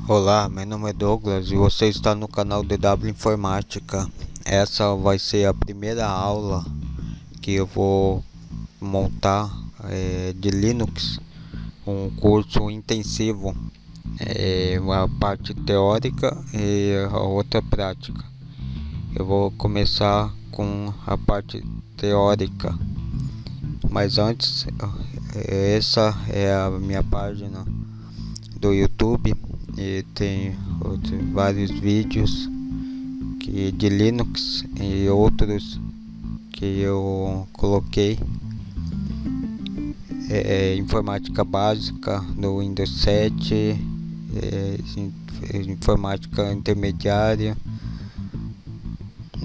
Olá, meu nome é Douglas e você está no canal DW Informática. Essa vai ser a primeira aula que eu vou montar de Linux, um curso intensivo, uma parte teórica e a outra prática. Eu vou começar com a parte teórica, mas antes, essa é a minha página do YouTube e tem vários vídeos de Linux e outros que eu coloquei, informática básica no Windows 7, informática intermediária,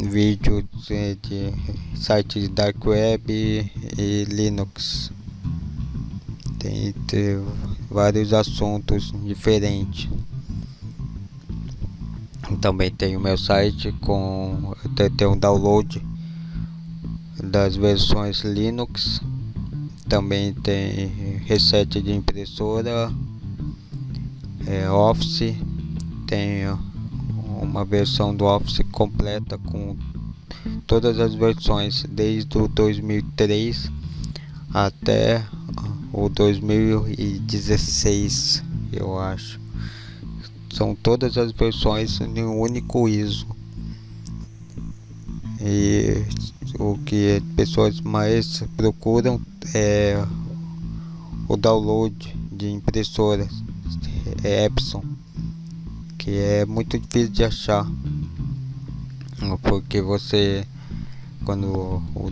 vídeos de sites Dark Web e Linux. Tem vários assuntos diferentes. Também tem o meu site com tem um download das versões Linux. Também tem reset de impressora, Office. Tem uma versão do Office completa com todas as versões desde o 2003 até o 2016, eu acho. São todas as versões em um único ISO. E o que as pessoas mais procuram é o download de impressoras Epson, que é muito difícil de achar, porque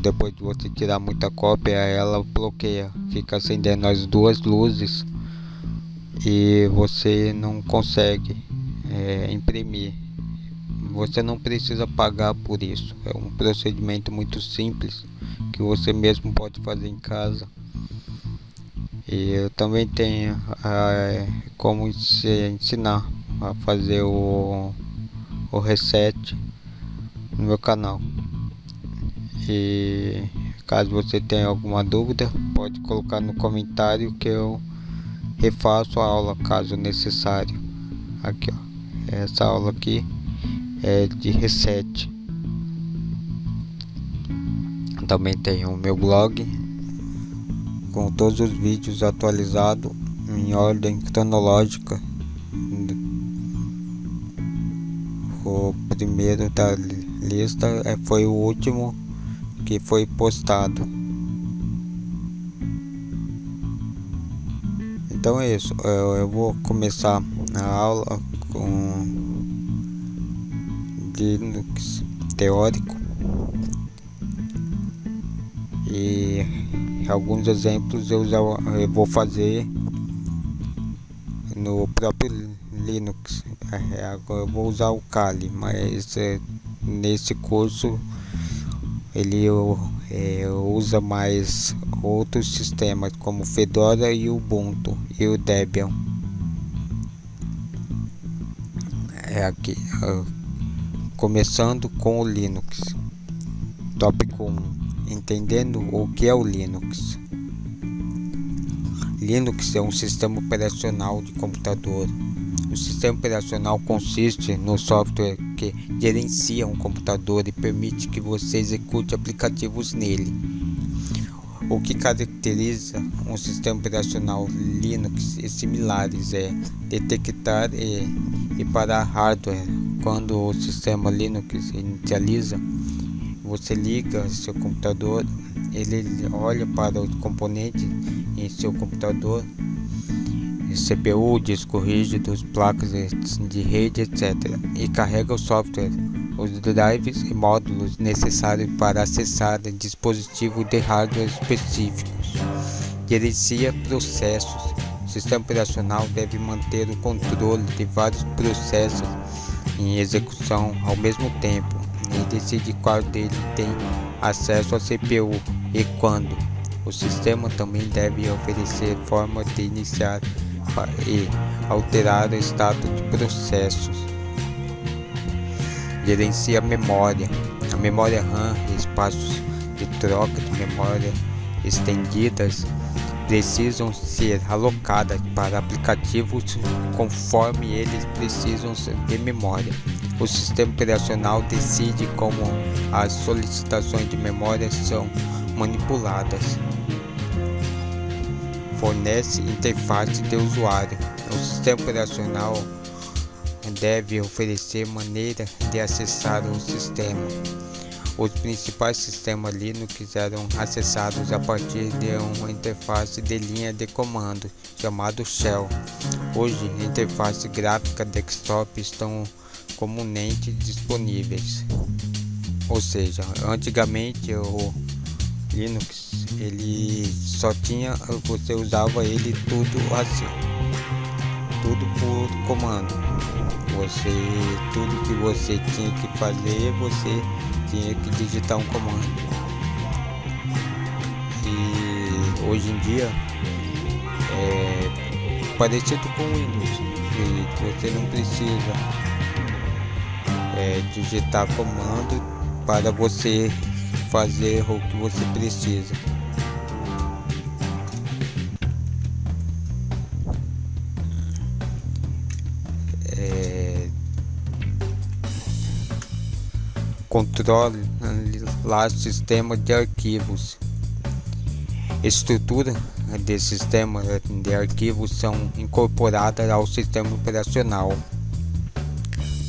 depois de você tirar muita cópia, ela bloqueia, fica acendendo as duas luzes e você não consegue imprimir. Você não precisa pagar por isso, é um procedimento muito simples que você mesmo pode fazer em casa. E eu também tenho como ensinar a fazer o reset no meu canal. E caso você tenha alguma dúvida, pode colocar no comentário que eu refaço a aula caso necessário. Aqui, ó, essa aula aqui é de reset. Também tem o meu blog com todos os vídeos atualizados em ordem cronológica. O primeiro da lista foi o último que foi postado. Então é isso, eu vou começar a aula com Linux teórico e alguns exemplos eu vou fazer no próprio Linux. Agora eu vou usar o Kali, mas nesse curso ele usa mais outros sistemas como Fedora e Ubuntu e o Debian. Aqui, começando com o Linux. Tópico 1: entendendo o que é o Linux. Linux é um sistema operacional de computador. O sistema operacional consiste no software que gerencia um computador e permite que você execute aplicativos nele. O que caracteriza um sistema operacional Linux e similares é detectar e parar hardware. Quando o sistema Linux inicializa, você liga seu computador, ele olha para os componentes em seu computador, CPU, disco rígido, placas de rede, etc. e carrega o software, os drives e módulos necessários para acessar dispositivos de hardware específicos. Gerencia processos. O sistema operacional deve manter o controle de vários processos em execução ao mesmo tempo e decide qual deles tem acesso à CPU e quando. O sistema também deve oferecer forma de iniciar e alterar o estado de processos. Gerencia a memória. A memória RAM e espaços de troca de memória estendidas precisam ser alocadas para aplicativos conforme eles precisam de memória. O sistema operacional decide como as solicitações de memória são manipuladas. Fornece interface de usuário. O sistema operacional deve oferecer maneira de acessar o sistema. Os principais sistemas Linux eram acessados a partir de uma interface de linha de comando chamada Shell. Hoje, interfaces gráficas desktop estão comumente disponíveis. Ou seja, antigamente o Linux você usava ele tudo assim, tudo por comando. Tudo que você tinha que fazer, você tinha que digitar um comando. E hoje em dia é parecido com o Windows, que você não precisa digitar comando para você fazer o que você precisa. Controle lá sistema de arquivos. Estrutura de sistema de arquivos são incorporadas ao sistema operacional.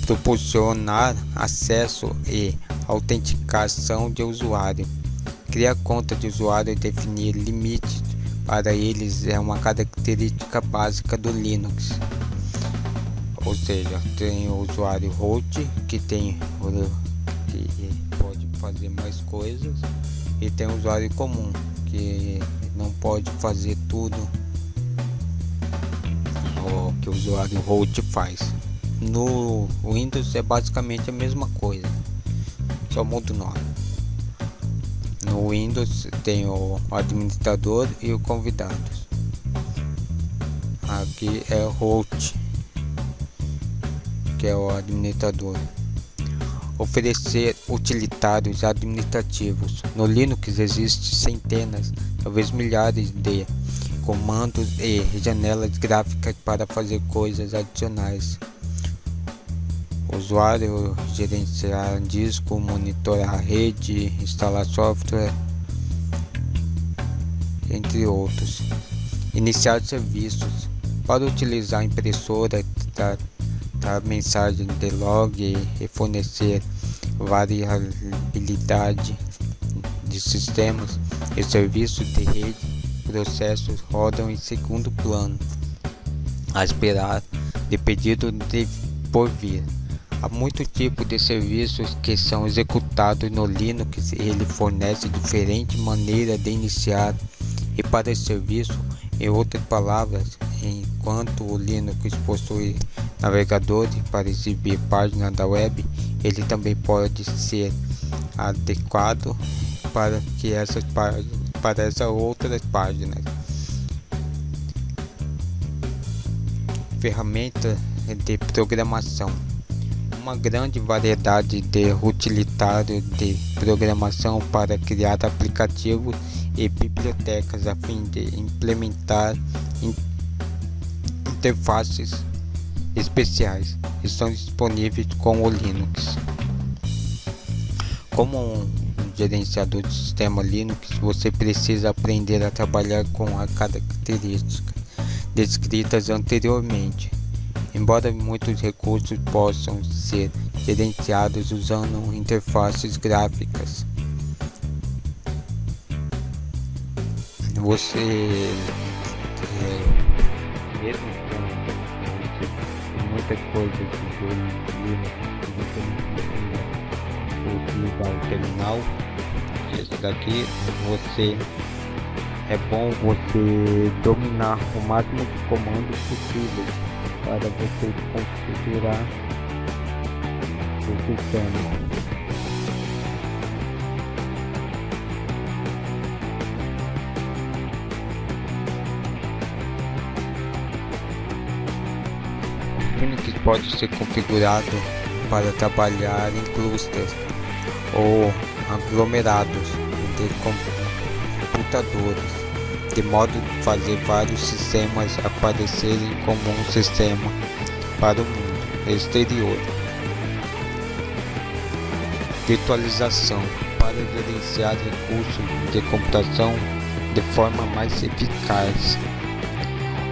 Proporcionar acesso e autenticação de usuário. Criar conta de usuário e definir limites para eles é uma característica básica do Linux. Ou seja, tem o usuário root que pode fazer mais coisas, e tem o usuário comum que não pode fazer tudo o que o usuário root faz. No Windows é basicamente a mesma coisa, só muda o nome. No Windows tem o administrador e o convidados. Aqui é o root, que é o administrador. Oferecer utilitários administrativos. No Linux existem centenas, talvez milhares de comandos e janelas gráficas para fazer coisas adicionais. O usuário gerenciar disco, monitorar a rede, instalar software, entre outros. Iniciar serviços. Para utilizar a impressora, mensagem de log e fornecer variabilidade de sistemas e serviços de rede, processos rodam em segundo plano, a esperar de pedido por vir. Há muitos tipos de serviços que são executados no Linux. Ele fornece diferentes maneiras de iniciar e para esse serviço. Em outras palavras, enquanto o Linux possui navegadores para exibir páginas da web, ele também pode ser adequado para que essas outras páginas. Ferramentas de programação. Uma grande variedade de utilitários de programação para criar aplicativos e bibliotecas a fim de implementar interfaces especiais estão disponíveis com o Linux. Como um gerenciador de sistema Linux, você precisa aprender a trabalhar com as características descritas anteriormente. Embora muitos recursos possam ser gerenciados usando interfaces gráficas, você mesmo com muitas coisas do Linux, você não precisa utilizar o terminal. Esse daqui é bom você dominar o máximo de comandos possível para você configurar o sistema. O Linux pode ser configurado para trabalhar em clusters ou aglomerados de computadores de modo de fazer vários sistemas aparecerem como um sistema para o mundo exterior. Virtualização para gerenciar recursos de computação de forma mais eficaz.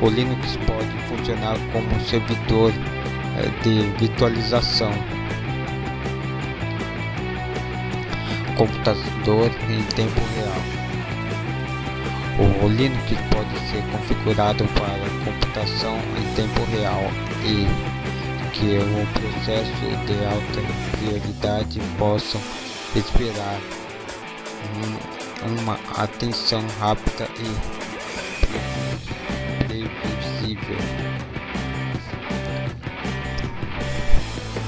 O Linux pode funcionar como um servidor de virtualização, computador em tempo real. O Linux pode ser configurado para computação em tempo real e que o processo de alta prioridade possa esperar uma atenção rápida e previsível.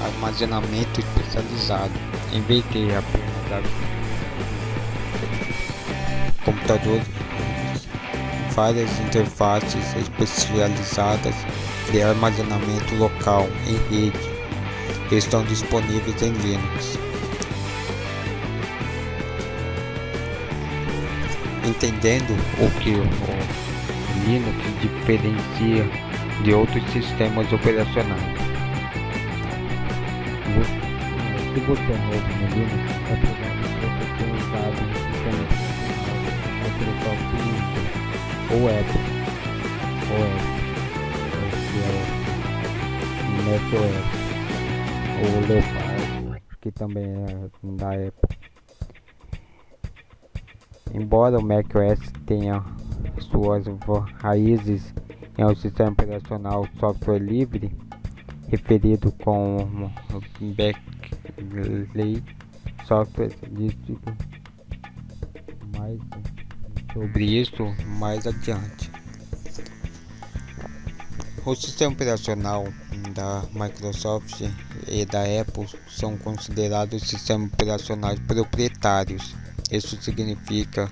Armazenamento especializado. Em vez de apenas computadores, várias interfaces especializadas de armazenamento local em rede estão disponíveis em Linux. Entendendo o que o Linux diferencia de outros sistemas operacionais. Se você é novo no Linux, é provável que você tenha usado um sistema Microsoft Windows ou Apple, que é o macOS, ou Leopard, que também é da Apple. Embora o macOS tenha suas raízes em um sistema operacional software livre, referido como Berkeley Software Distribution, mais sobre isso mais adiante. O sistema operacional da Microsoft e da Apple são considerados sistemas operacionais proprietários. Isso significa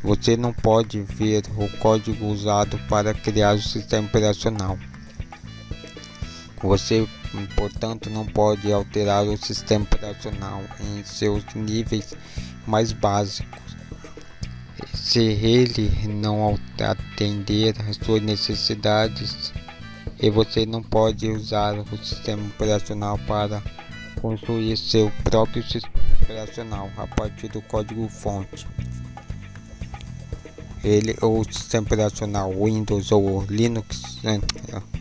você não pode ver o código usado para criar o sistema operacional. Você, portanto, não pode alterar o sistema operacional em seus níveis mais básicos. Se ele não atender às suas necessidades, e você não pode usar o sistema operacional para construir seu próprio sistema operacional a partir do código-fonte. O sistema operacional Windows ou Linux,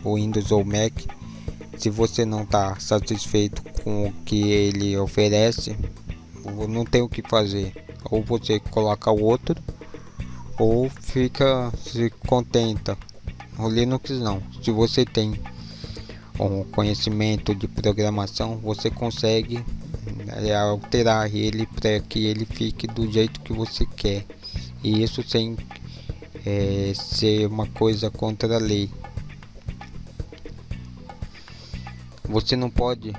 Windows ou Mac, se você não está satisfeito com o que ele oferece, não tem o que fazer. Ou você coloca outro, ou se contenta. O Linux não. Se você tem um conhecimento de programação, você consegue alterar ele para que ele fique do jeito que você quer. E isso sem ser uma coisa contra a lei. Você não pode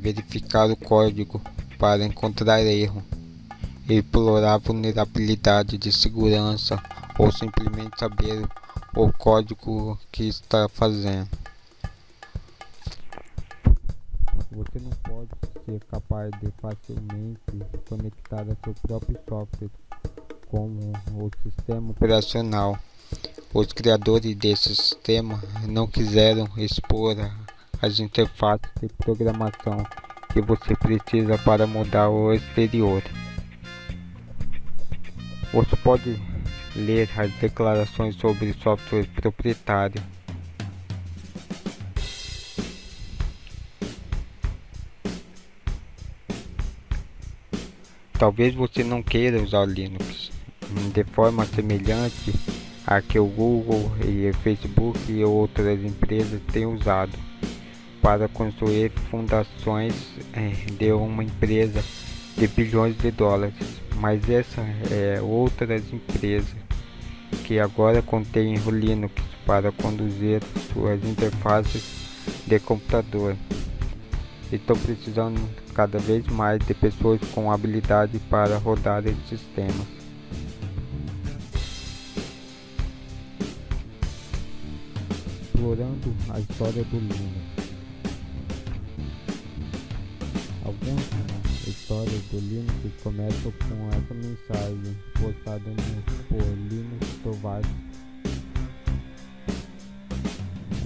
verificar o código para encontrar erro, explorar vulnerabilidade de segurança ou simplesmente saber o código que está fazendo. Você não pode ser capaz de facilmente conectar a seu próprio software como o sistema operacional. Os criadores desse sistema não quiseram expor as interfaces de programação que você precisa para mudar o exterior. Você pode ler as declarações sobre software proprietário. Talvez você não queira usar Linux de forma semelhante a que o Google e o Facebook e outras empresas têm usado para construir fundações de uma empresa de bilhões de dólares, mas essa é outras empresas que agora contêm o Linux para conduzir suas interfaces de computador. Estão precisando cada vez mais de pessoas com habilidade para rodar esses sistemas. Explorando a história do Linux. Alguns História do Linux começa com essa mensagem postada por Linus Torvalds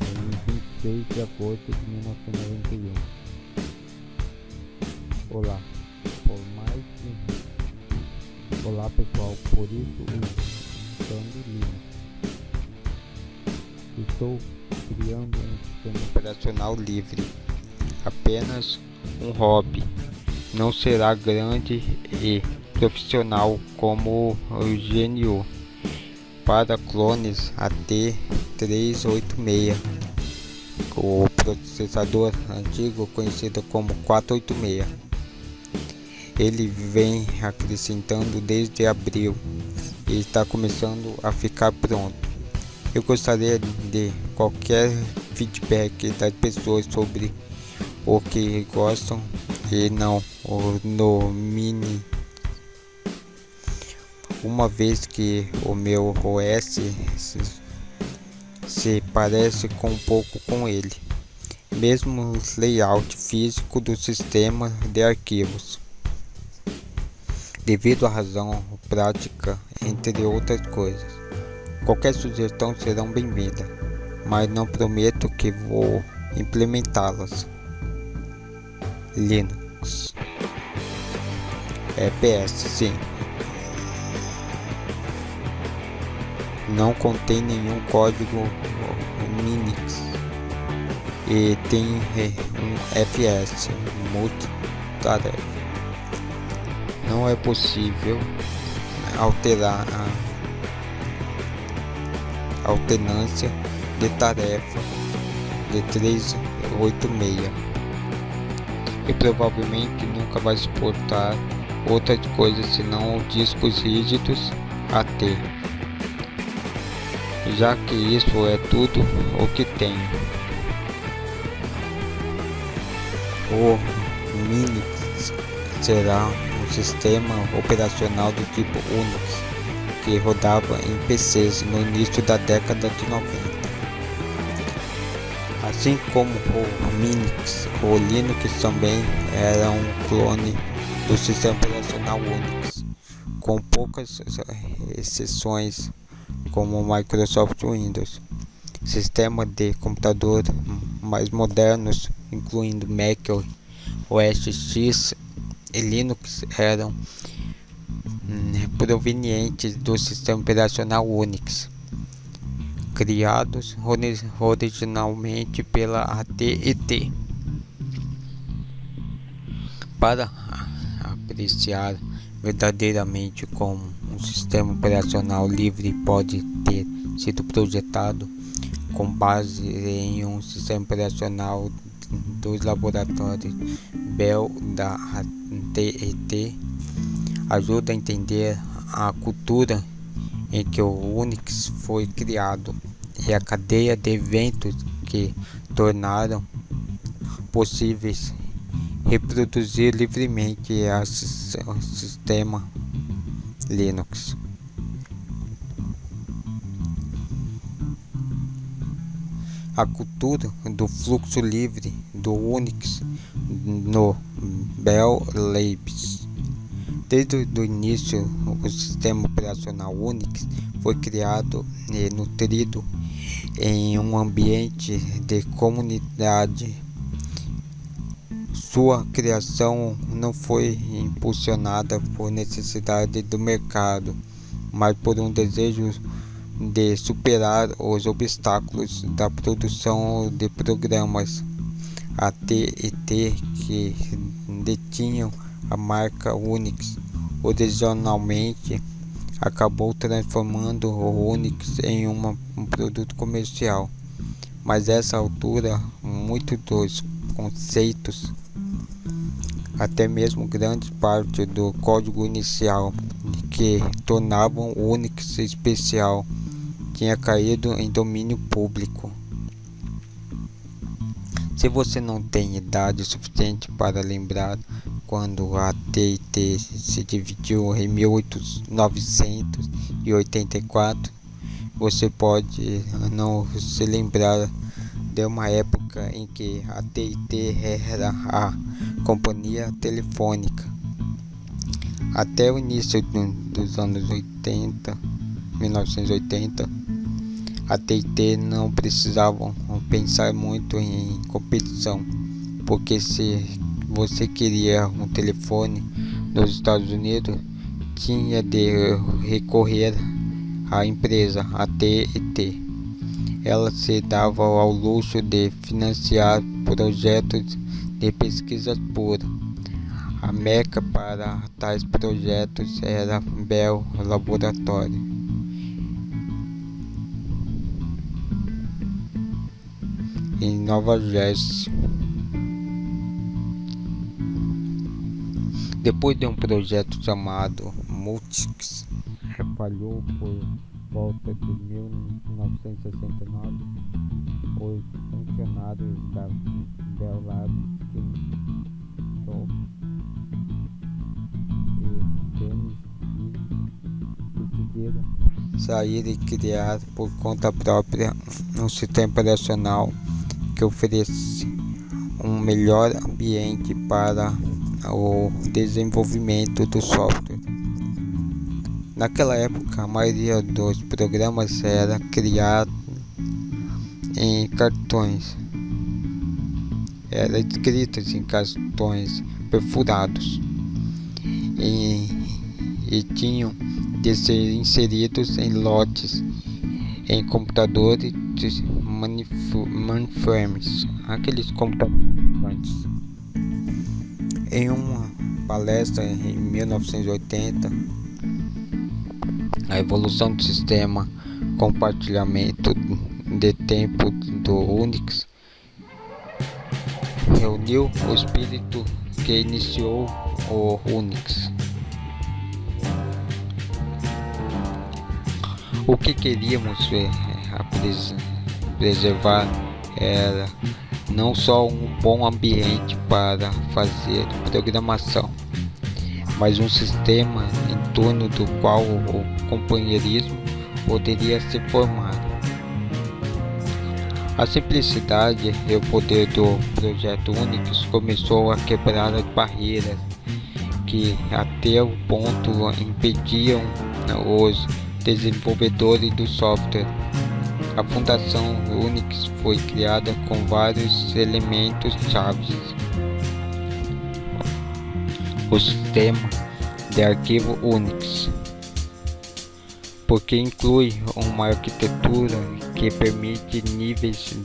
em 26 de agosto de 1991. Olá, Olá pessoal, por isso usando Linux. Estou criando um sistema operacional livre, apenas um hobby. Não será grande e profissional como o GNU para clones AT386, o processador antigo conhecido como 486. Ele vem acrescentando desde abril e está começando a ficar pronto. Eu gostaria de qualquer feedback das pessoas sobre o que gostam e não no mini, uma vez que o meu OS se parece um pouco com ele, mesmo o layout físico do sistema de arquivos, devido à razão prática, entre outras coisas. Qualquer sugestão será bem-vinda, mas não prometo que vou implementá-las. Linux. PS, sim. Não contém nenhum código Linux e tem um FS multitarefa. Não é possível alterar a alternância de tarefa de 386 e provavelmente nunca vai suportar outras coisas senão discos rígidos AT, já que isso é tudo o que tem. O Linux será um sistema operacional do tipo Unix que rodava em PCs no início da década de 90. Assim como o Minix, o Linux também era um clone do sistema operacional Unix, com poucas exceções como o Microsoft Windows. Sistemas de computador mais modernos, incluindo Mac OS X e Linux, eram provenientes do sistema operacional Unix, criados originalmente pela AT&T. Para apreciar verdadeiramente como um sistema operacional livre pode ter sido projetado com base em um sistema operacional dos laboratórios Bell da AT&T, ajuda a entender a cultura em que o Unix foi criado e a cadeia de eventos que tornaram possíveis reproduzir livremente o sistema Linux. A cultura do fluxo livre do Unix no Bell Labs. Desde o início, o sistema operacional Unix foi criado e nutrido em um ambiente de comunidade. Sua criação não foi impulsionada por necessidade do mercado, mas por um desejo de superar os obstáculos da produção de programas AT&T que detinham a marca Unix. Originalmente, acabou transformando o Unix em um produto comercial, mas a essa altura, muitos dos conceitos, até mesmo grande parte do código inicial que tornavam o Unix especial, tinha caído em domínio público. Se você não tem idade suficiente para lembrar quando a AT&T se dividiu em 1984, você pode não se lembrar de uma época em que a AT&T era a companhia telefônica. Até o início dos anos 1980, a AT&T não precisavam pensar muito em competição, porque se você queria um telefone nos Estados Unidos, tinha de recorrer à empresa AT&T. Ela se dava ao luxo de financiar projetos de pesquisa pura. A meca para tais projetos era Bell Laboratory. Em Nova Jersey. Depois de um projeto chamado Multics, falhou por volta de 1969, os funcionários da Bell Labs decidiram sair e criar por conta própria um sistema operacional que oferece um melhor ambiente para o desenvolvimento do software. Naquela época, a maioria dos programas era criado em cartões, era escritos em cartões perfurados e tinham de ser inseridos em lotes em computadores mainframes, aqueles computadores antes. Em uma palestra em 1980, a evolução do sistema compartilhamento de tempo do Unix reuniu o espírito que iniciou o Unix. O que queríamos preservar era não só um bom ambiente para fazer programação, mas um sistema em torno do qual o companheirismo poderia se formar. A simplicidade e o poder do projeto Unix começou a quebrar as barreiras que até o ponto impediam os desenvolvedores do software. A fundação Unix foi criada com vários elementos chaves. O sistema de arquivo Unix, porque inclui uma arquitetura que permite níveis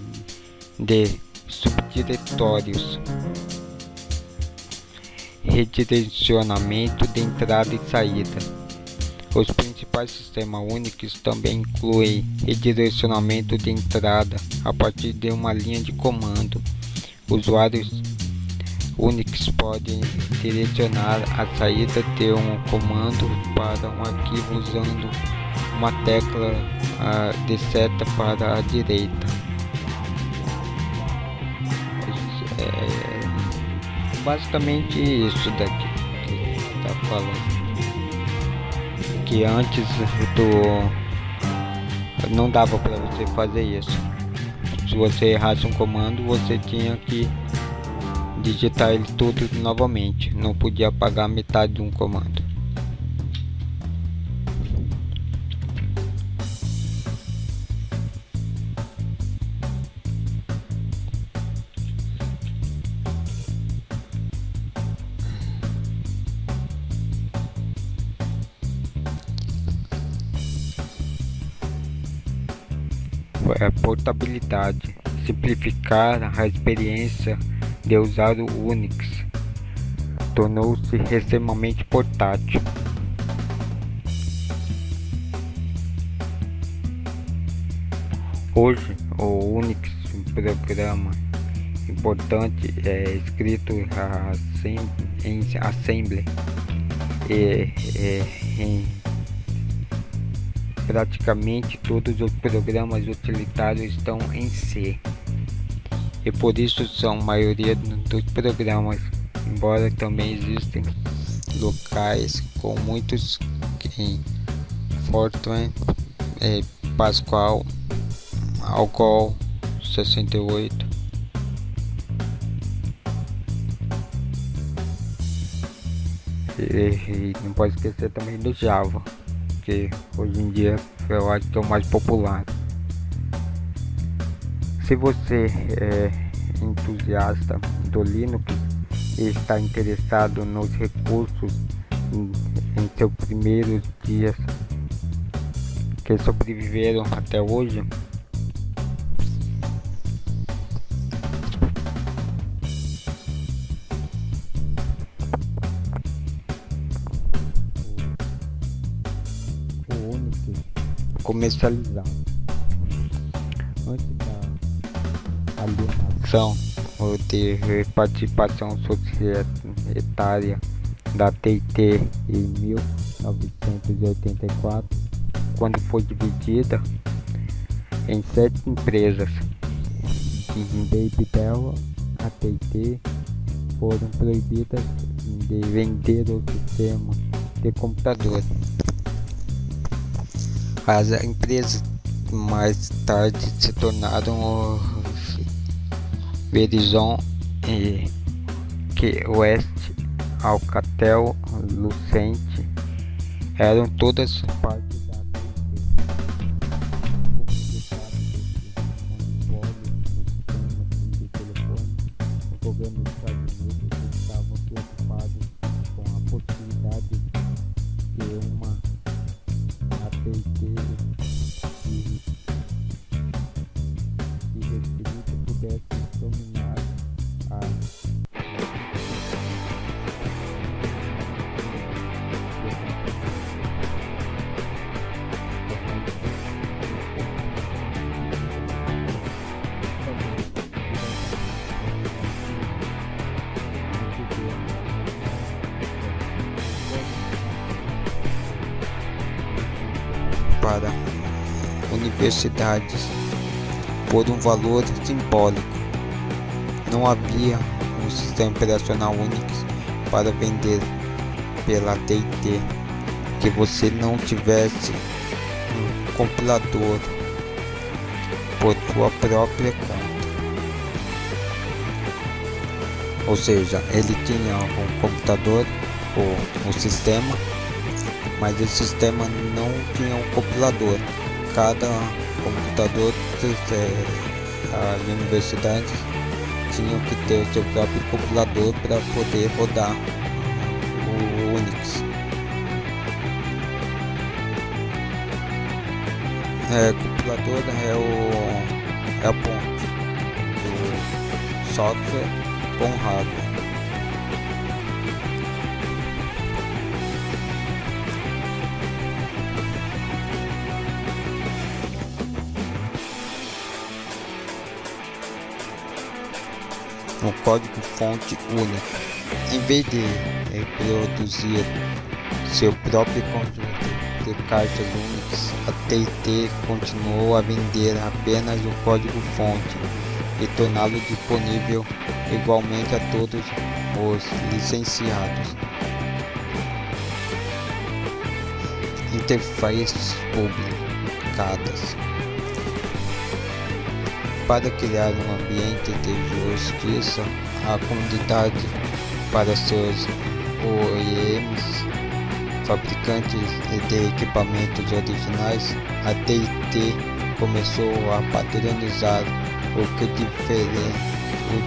de subdiretórios, redirecionamento de entrada e saída. Os principais sistemas Unix também incluem redirecionamento de entrada a partir de uma linha de comando. Usuários Unix podem direcionar a saída de um comando para um arquivo usando uma tecla de seta para a direita. Basicamente isso daqui que está falando. Que antes não dava para você fazer isso. Se você errasse um comando, você tinha que digitar ele tudo novamente, não podia apagar metade de um comando. Portabilidade, simplificar a experiência de usar o Unix, tornou-se extremamente portátil. Hoje, o Unix, um programa importante, é escrito em Assembly e em praticamente todos os programas utilitários estão em C, e por isso são a maioria dos programas, embora também existem locais com muitos em Fortran, Pascal, Algol 68. E não pode esquecer também do Java, que hoje em dia eu acho que é o mais popular. Se você é entusiasta do Linux e está interessado nos recursos em seus primeiros dias que sobreviveram até hoje, o Unix comercializado antes da alienação ou de participação societária da TT em 1984, quando foi dividida em 7 empresas. Desde Bell a TT foram proibidas de vender o sistema de computador. As empresas mais tarde se tornaram Verizon e West, Alcatel, Lucent, eram todas parte da TT. Como resultado desse monopólio no sistema de telefone, o governo dos Estados Unidos estavam preocupados com a possibilidade de uma AT&T restrita pudesse dominar a para universidades por um valor simbólico. Não havia um sistema operacional Unix para vender pela AT&T que você não tivesse um compilador por sua própria conta. Ou seja, ele tinha um computador ou um sistema, mas esse sistema não tinha um compilador. Cada computador, as universidades tinham que ter o seu próprio compilador para poder rodar o Unix. Compilador é a ponte do software com hardware. Um código-fonte único. Em vez de produzir seu próprio conjunto de caixas Unix, a TT continuou a vender apenas o código-fonte e torná-lo disponível igualmente a todos os licenciados. Interfaces publicadas. Para criar um ambiente de justiça à comunidade para seus OEMs, fabricantes de equipamentos originais, a TT começou a padronizar o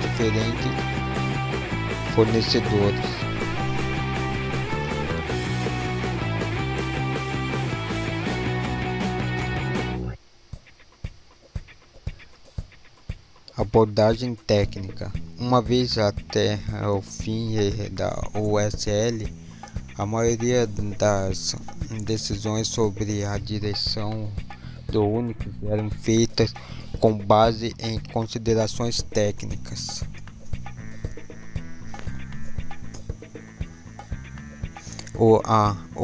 diferente fornecedores. Abordagem técnica. Uma vez até o fim da USL, a maioria das decisões sobre a direção do Unix eram feitas com base em considerações técnicas. O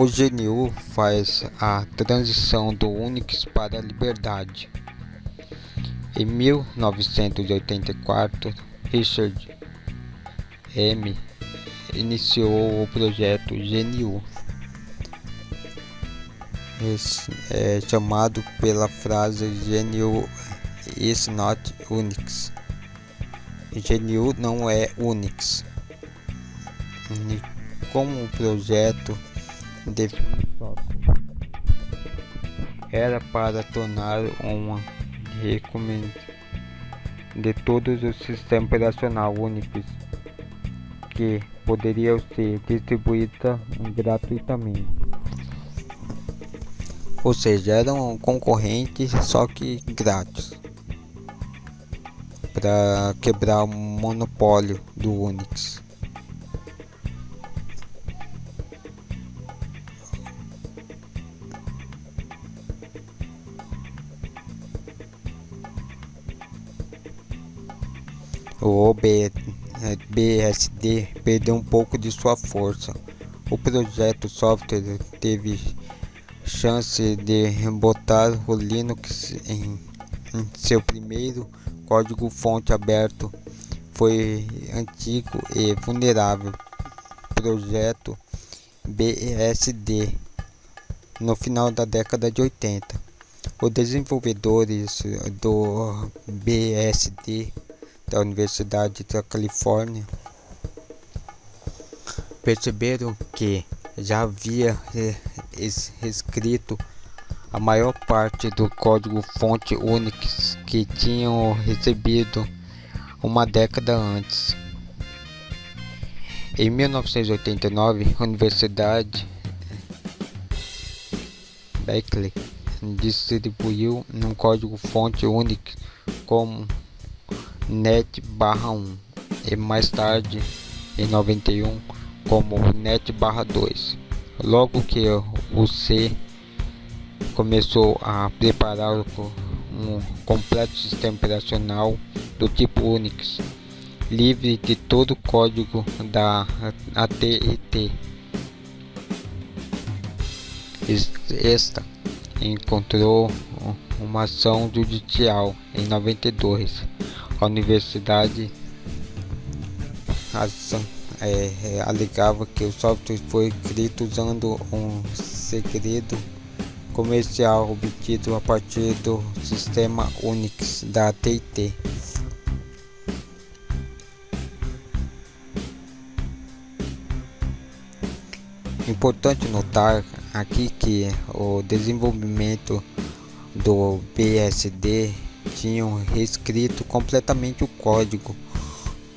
GNU faz a transição do Unix para a liberdade. Em 1984, Richard M. iniciou o projeto GNU, chamado pela frase GNU is not Unix. GNU não é Unix. como o projeto define software era para tornar uma recomendação de todos os sistemas operacionais únicos que poderiam ser distribuídos gratuitamente. Ou seja, eram concorrentes, só que grátis, para quebrar o monopólio do Unix. O BSD perdeu um pouco de sua força. O projeto software teve chance de botar o Linux em seu primeiro código-fonte aberto. Foi antigo e vulnerável projeto BSD no final da década de 80. Os desenvolvedores do BSD da Universidade da Califórnia perceberam que já havia escrito a maior parte do código-fonte Unix que tinham recebido uma década antes. Em 1989, a Universidade Berkeley distribuiu um código-fonte Unix como NET/1 e mais tarde, em 91, como NET/2. Logo que o C começou a preparar um completo sistema operacional do tipo Unix, livre de todo o código da AT&T. Esta encontrou uma ação judicial em 92. A universidade alegava que o software foi escrito usando um segredo comercial obtido a partir do sistema Unix da AT&T. Importante notar aqui que o desenvolvimento do BSD tinham reescrito completamente o código,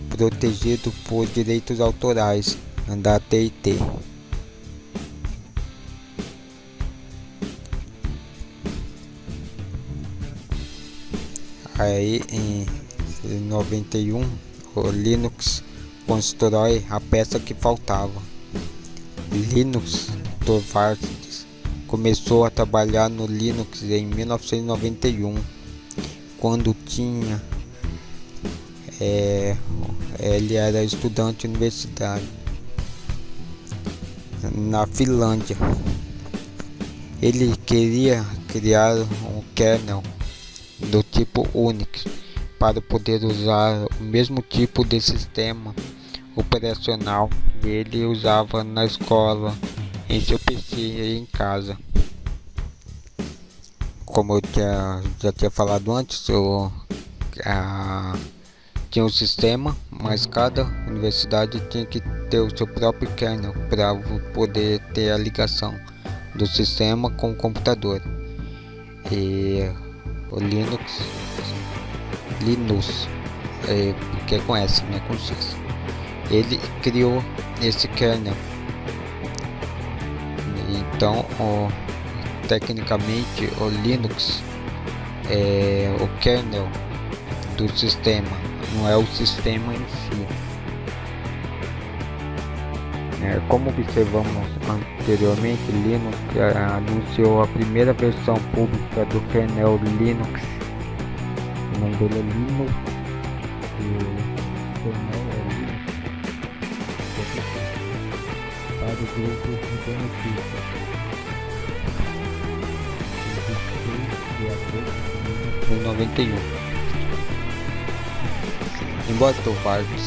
protegido por direitos autorais da AT&T. Aí, em 91, o Linux constrói a peça que faltava. Linus Torvalds começou a trabalhar no Linux em 1991. Quando ele era estudante de universidade na Finlândia. Ele queria criar um kernel do tipo Unix para poder usar o mesmo tipo de sistema operacional que ele usava na escola, em seu PC e em casa. Como eu já tinha falado antes, tinha um sistema, mas cada universidade tinha que ter o seu próprio kernel para poder ter a ligação do sistema com o computador. E o Linux porque é com S, não é com X. Ele criou esse kernel. Então, tecnicamente, o Linux é o kernel do sistema, não é o sistema em si. Como observamos anteriormente, Linux anunciou a primeira versão pública do kernel Linux. O nome dele é Linux e o kernel é Linux para o grupo de benefícios. Em 91. Embora Torvalds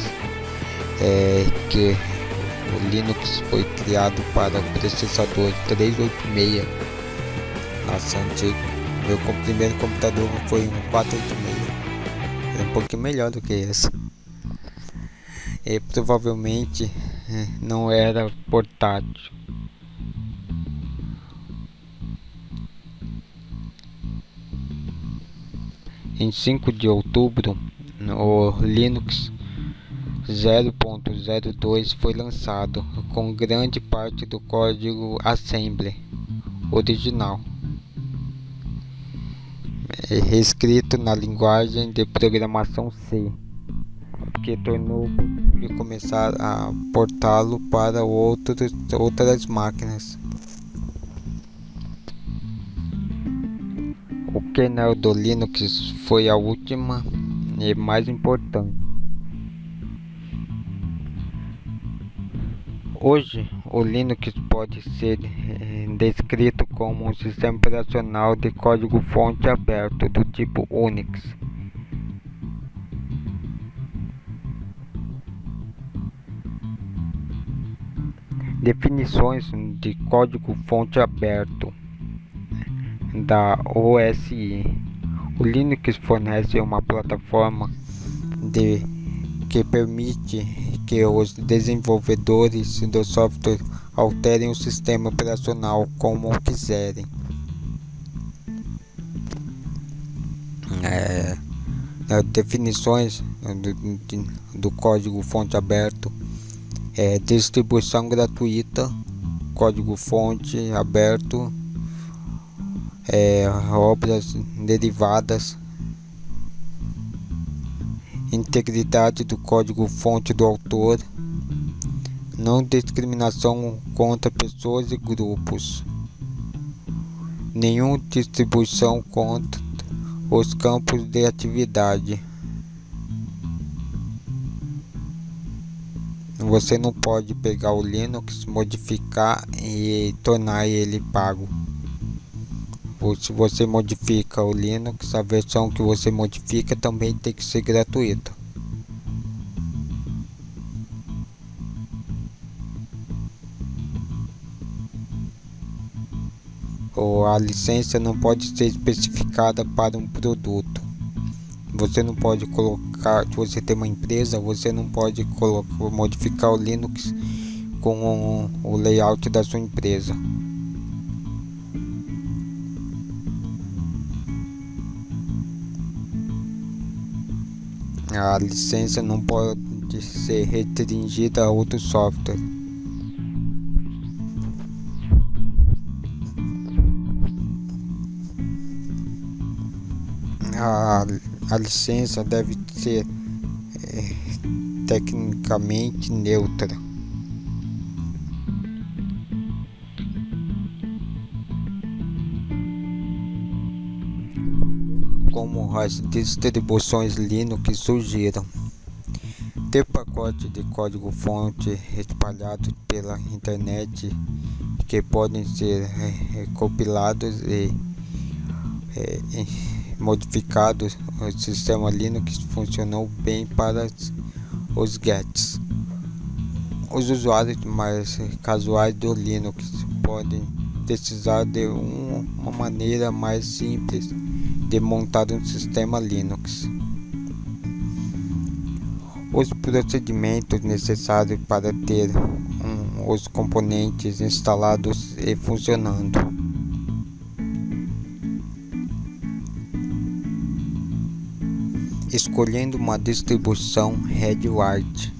que o Linux foi criado para o processador 386, nossa, antigo. Meu primeiro computador foi um 486, é um pouquinho melhor do que esse. E provavelmente não era portátil. Em 5 de outubro, o Linux 0.02 foi lançado, com grande parte do código Assembly original reescrito na linguagem de programação C, que tornou possível começar a portá-lo para outras máquinas. O kernel do Linux foi a última e mais importante. Hoje, o Linux pode ser descrito como um sistema operacional de código-fonte aberto do tipo Unix. Definições de código-fonte aberto da OSI. O Linux fornece uma plataforma que permite que os desenvolvedores do software alterem o sistema operacional como quiserem. Definições do código-fonte aberto: distribuição gratuita, código-fonte aberto, obras derivadas, integridade do código-fonte do autor, não discriminação contra pessoas e grupos, nenhuma distribuição contra os campos de atividade. Você não pode pegar o Linux, modificar e tornar ele pago. Se você modifica o Linux, a versão que você modifica também tem que ser gratuita. A licença não pode ser especificada para um produto. Você não pode colocar, se você tem uma empresa, você não pode modificar o Linux com o layout da sua empresa. A licença não pode ser restringida a outro software. A licença deve ser tecnicamente neutra. Como as distribuições Linux surgiram. Ter pacotes de código-fonte espalhados pela internet que podem ser compilados e modificados. O sistema Linux funcionou bem para os GETs. Os usuários mais casuais do Linux podem precisar de uma maneira mais simples de montar um sistema Linux. Os procedimentos necessários para ter os componentes instalados e funcionando. Escolhendo uma distribuição Red Hat.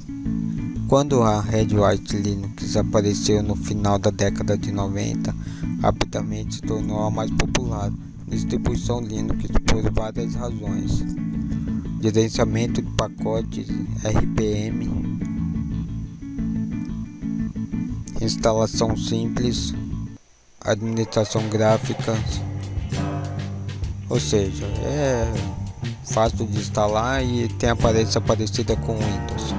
Quando a Red Hat Linux apareceu no final da década de 90, rapidamente se tornou a mais popular distribuição Linux por várias razões: gerenciamento de pacotes RPM, instalação simples, administração gráfica, ou seja, é fácil de instalar e tem aparência parecida com Windows.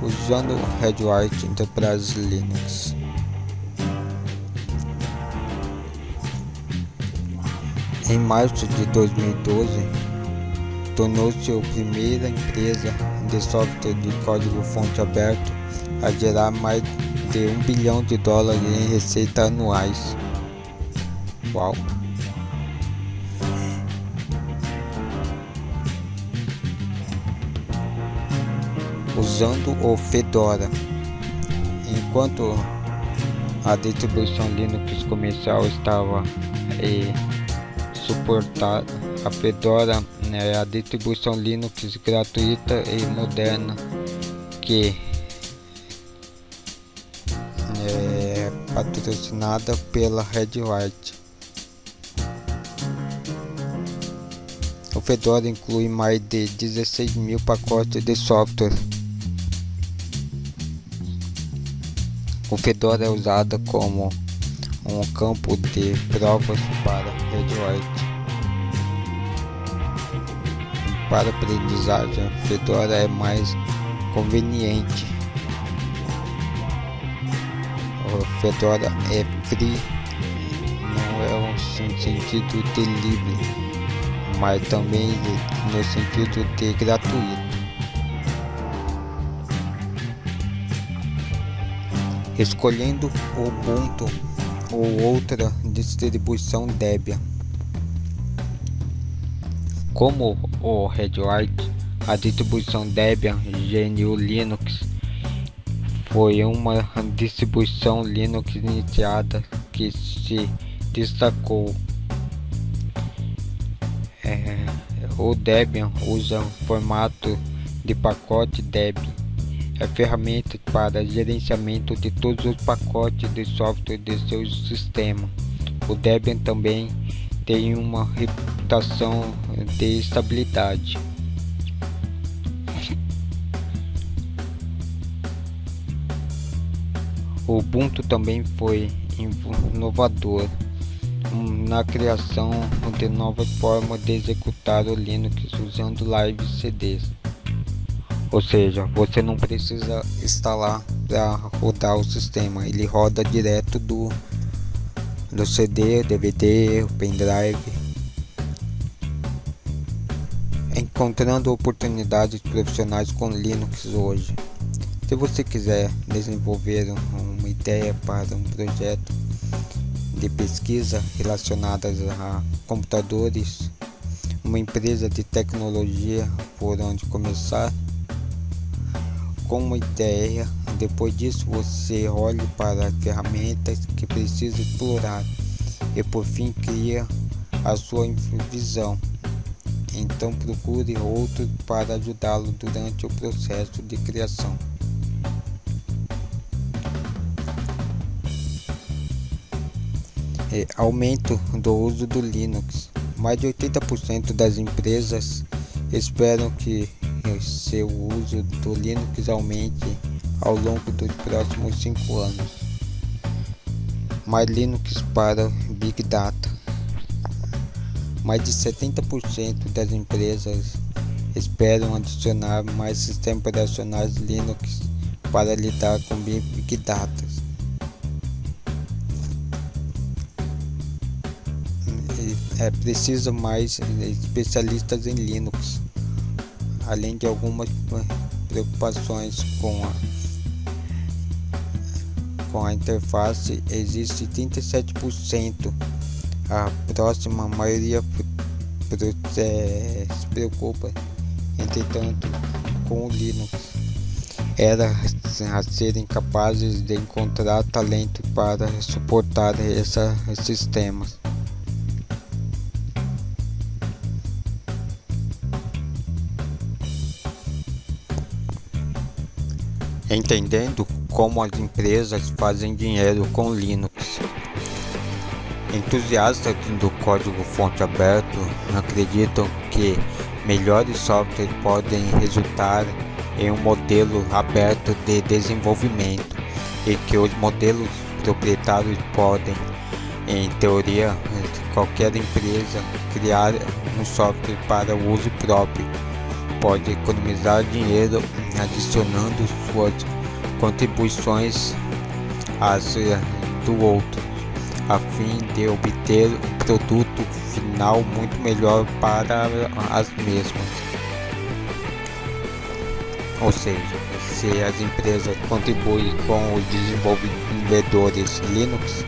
Usando Red Hat Enterprise Linux. Em março de 2012, tornou-se a primeira empresa de software de código-fonte aberto a gerar mais de $1 bilhão em receita anuais. Uau! usando o Fedora. Enquanto a distribuição Linux comercial estava suportada, a Fedora é a distribuição Linux gratuita e moderna que é patrocinada pela Red Hat. O Fedora inclui mais de 16.000 pacotes de software. O Fedora é usado como um campo de provas para Red Hat. Para aprendizagem, Fedora é mais conveniente. O Fedora é free, não é um sentido de livre, mas também no sentido de gratuito. Escolhendo o Ubuntu ou outra distribuição Debian. Como o Red Hat, a distribuição Debian GNU Linux foi uma distribuição Linux iniciada que se destacou. O Debian usa o formato de pacote Debian. É ferramenta para gerenciamento de todos os pacotes de software de seu sistema. O Debian também tem uma reputação de estabilidade. O Ubuntu também foi inovador na criação de novas formas de executar o Linux usando live CDs. Ou seja, você não precisa instalar para rodar o sistema, ele roda direto do CD, DVD, pendrive. Encontrando oportunidades profissionais com Linux hoje. Se você quiser desenvolver uma ideia para um projeto de pesquisa relacionada a computadores, uma empresa de tecnologia por onde começar com uma ideia, depois disso você olhe para ferramentas que precisa explorar e por fim cria a sua visão. Então procure outro para ajudá-lo durante o processo de criação. Aumento do uso do Linux. Mais de 80% das empresas esperam que seu uso do Linux aumente ao longo dos próximos 5 anos. Mais Linux para Big Data. Mais de 70% das empresas esperam adicionar mais sistemas operacionais Linux para lidar com Big Data. Precisa mais especialistas em Linux, além de algumas preocupações com a interface. Existe 37%. A próxima maioria se preocupa, entretanto, com o Linux. Era a serem capazes de encontrar talento para suportar esses sistemas. Entendendo como as empresas fazem dinheiro com Linux. Entusiastas do código-fonte aberto acreditam que melhores softwares podem resultar em um modelo aberto de desenvolvimento e que os modelos proprietários podem, em teoria, qualquer empresa criar um software para uso próprio. Pode economizar dinheiro adicionando suas contribuições às do outro, a fim de obter um produto final muito melhor para as mesmas. Ou seja, se as empresas contribuem com os desenvolvedores Linux,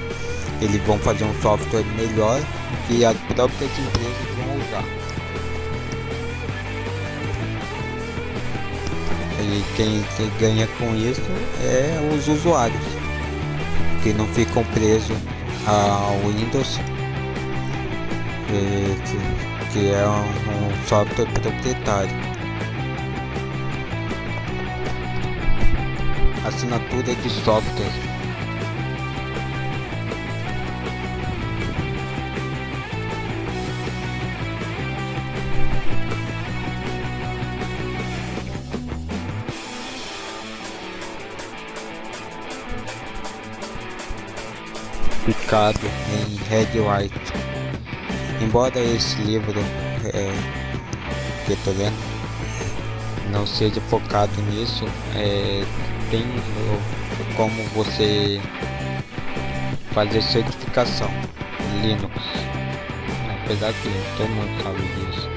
eles vão fazer um software melhor que as próprias empresas vão usar. E quem ganha com isso é os usuários, que não ficam presos ao Windows, que é um software proprietário. Assinatura de software. Publicado em Red White. Embora esse livro que eu tô lendo não seja focado nisso, tem como você fazer certificação Linux, apesar que todo mundo sabe disso.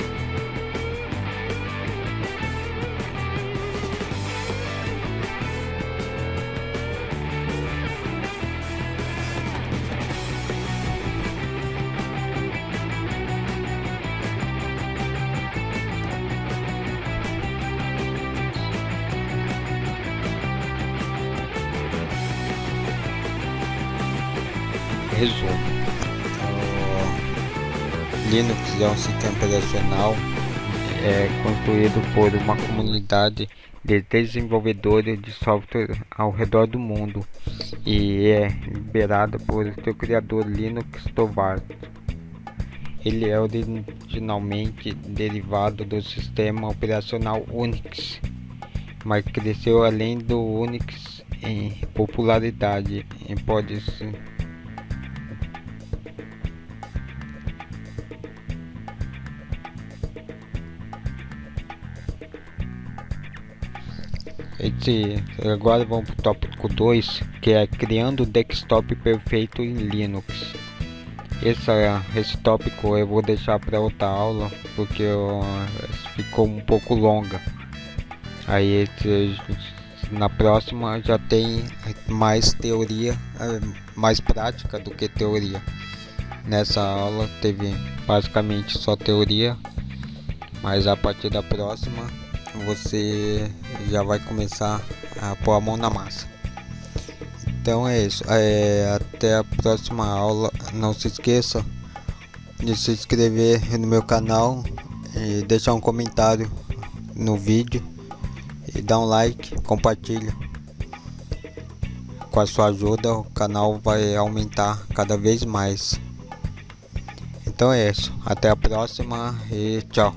Resumo: o Linux é um sistema operacional construído por uma comunidade de desenvolvedores de software ao redor do mundo e é liberado por seu criador Linus Torvalds. Ele é originalmente derivado do sistema operacional Unix, mas cresceu além do Unix em popularidade e pode ser agora vamos para o tópico 2, que é criando o desktop perfeito em Linux. Esse tópico eu vou deixar para outra aula, porque ficou um pouco longa. Aí na próxima já tem mais teoria, mais prática do que teoria. Nessa aula teve basicamente só teoria, mas a partir da próxima você já vai começar a pôr a mão na massa. Então é isso, até a próxima aula. Não se esqueça de se inscrever no meu canal e deixar um comentário no vídeo e dar um like, compartilha. Com a sua ajuda o canal vai aumentar cada vez mais. Então é isso, até a próxima e tchau.